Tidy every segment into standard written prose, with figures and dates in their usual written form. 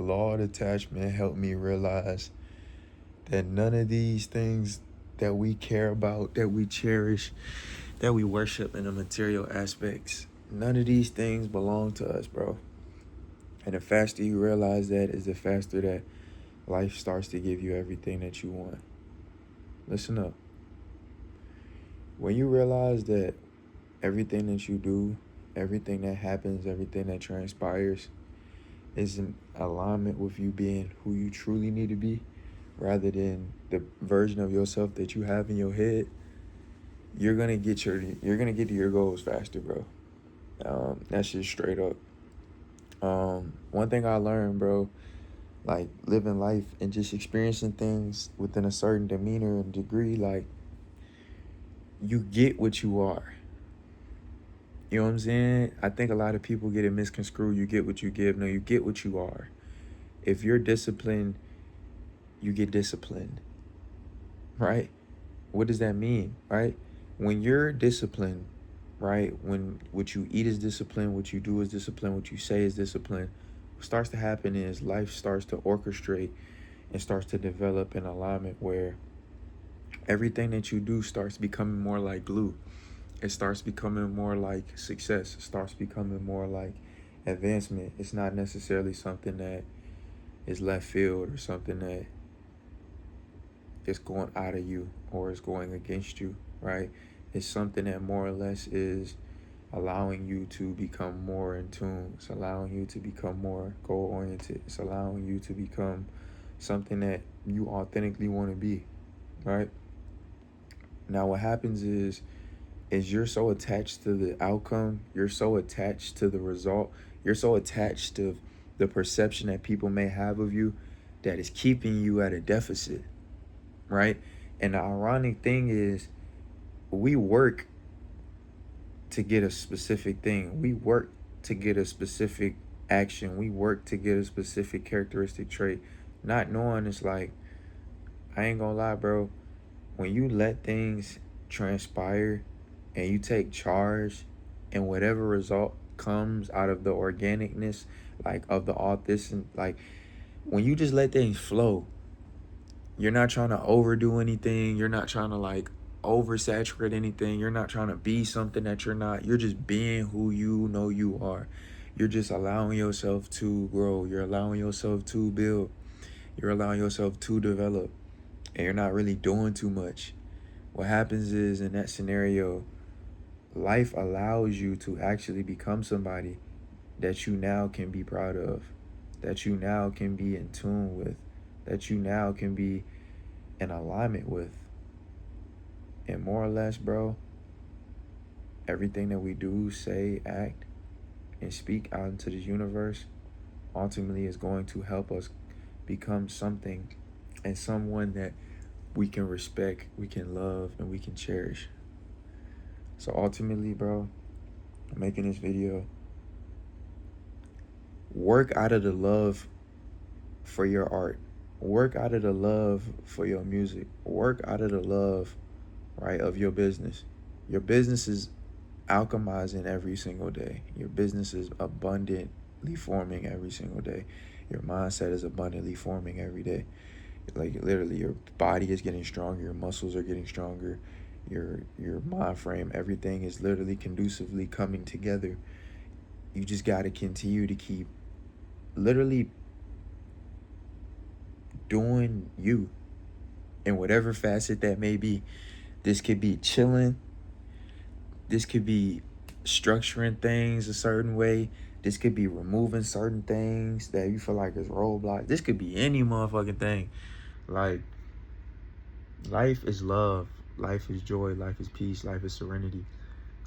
law of detachment helped me realize that none of these things that we care about, that we cherish, that we worship in the material aspects, none of these things belong to us, bro. And the faster you realize that is the faster that life starts to give you everything that you want. Listen up. When you realize that everything that you do, everything that happens, everything that transpires is in alignment with you being who you truly need to be, rather than the version of yourself that you have in your head, you're gonna get to your goals faster, bro. That's just straight up. One thing I learned, bro, like living life and just experiencing things within a certain demeanor and degree, like you get what you are. You know what I'm saying? I think a lot of people get it misconstrued. You get what you give. No, you get what you are. If you're disciplined, you get disciplined, right? What does that mean, right? When you're disciplined, right? When what you eat is discipline, what you do is discipline, what you say is discipline, what starts to happen is life starts to orchestrate and starts to develop in alignment where everything that you do starts becoming more like glue. It starts becoming more like success. It starts becoming more like advancement. It's not necessarily something that is left field or something that is going out of you or is going against you, right? It's something that more or less is allowing you to become more in tune. It's allowing you to become more goal oriented. It's allowing you to become something that you authentically want to be, right? Now what happens is you're so attached to the outcome, you're so attached to the result, you're so attached to the perception that people may have of you that is keeping you at a deficit, right? And the ironic thing is we work to get a specific thing. We work to get a specific action. We work to get a specific characteristic trait, not knowing it's like, I ain't gonna lie, bro. When you let things transpire and you take charge and whatever result comes out of the organicness, like of the authentic, like when you just let things flow, you're not trying to overdo anything. You're not trying to like oversaturate anything. You're not trying to be something that you're not. You're just being who you know you are. You're just allowing yourself to grow. You're allowing yourself to build. You're allowing yourself to develop. And you're not really doing too much. What happens is in that scenario, life allows you to actually become somebody that you now can be proud of, that you now can be in tune with, that you now can be in alignment with. And more or less, bro, everything that we do, say, act, and speak out into this universe ultimately is going to help us become something and someone that we can respect, we can love, and we can cherish. So ultimately, bro, I'm making this video. Work out of the love for your art. Work out of the love for your music. Work out of the love, right, of your business. Your business is alchemizing every single day. Your business is abundantly forming every single day. Your mindset is abundantly forming every day. Like literally, your body is getting stronger. Your muscles are getting stronger. Your mind frame, everything is literally conducively coming together. You just got to continue to keep literally doing you in whatever facet that may be. This could be chilling. This could be structuring things a certain way. This could be removing certain things that you feel like is roadblock. This could be any motherfucking thing. Like, life is love. Life is joy. Life is peace. Life is serenity.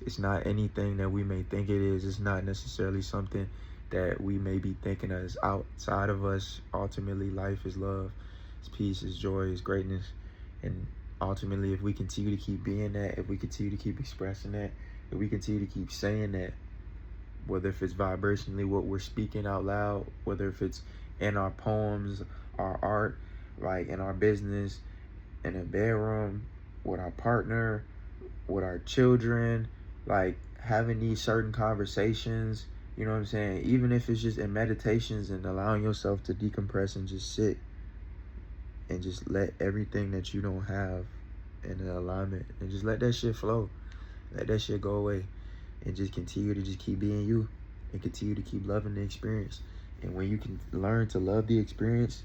It's not anything that we may think it is. It's not necessarily something that we may be thinking is outside of us. Ultimately, life is love. It's peace. It's joy. It's greatness. And ultimately, if we continue to keep being that, if we continue to keep expressing that, if we continue to keep saying that, whether if it's vibrationally what we're speaking out loud, whether if it's in our poems, our art, like in our business, in a bedroom, with our partner, with our children, like having these certain conversations You know what I'm saying? Even if it's just in meditations and allowing yourself to decompress and just sit and just let everything that you don't have in an alignment and just let that shit flow. Let that shit go away and just continue to just keep being you and continue to keep loving the experience. And when you can learn to love the experience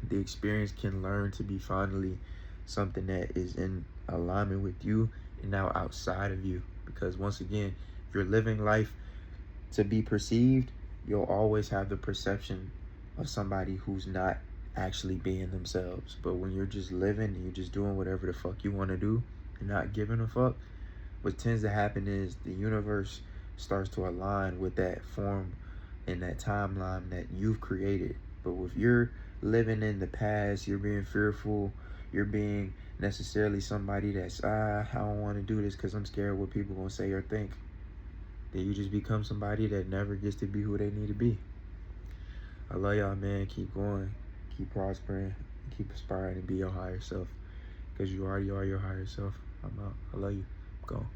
can learn to be finally something that is in alignment with you and now outside of you. Because once again, if you're living life to be perceived, you'll always have the perception of somebody who's not actually being themselves. But when you're just living and you're just doing whatever the fuck you want to do and not giving a fuck, what tends to happen is the universe starts to align with that form and that timeline that you've created. But if you're living in the past, you're being fearful, you're being necessarily somebody that's, I don't want to do this because I'm scared what people gonna say or think, then you just become somebody that never gets to be who they need to be. I love y'all, man. Keep going, keep prospering, keep aspiring to be your higher self, because you already are your higher self. I'm out. I love you. Go.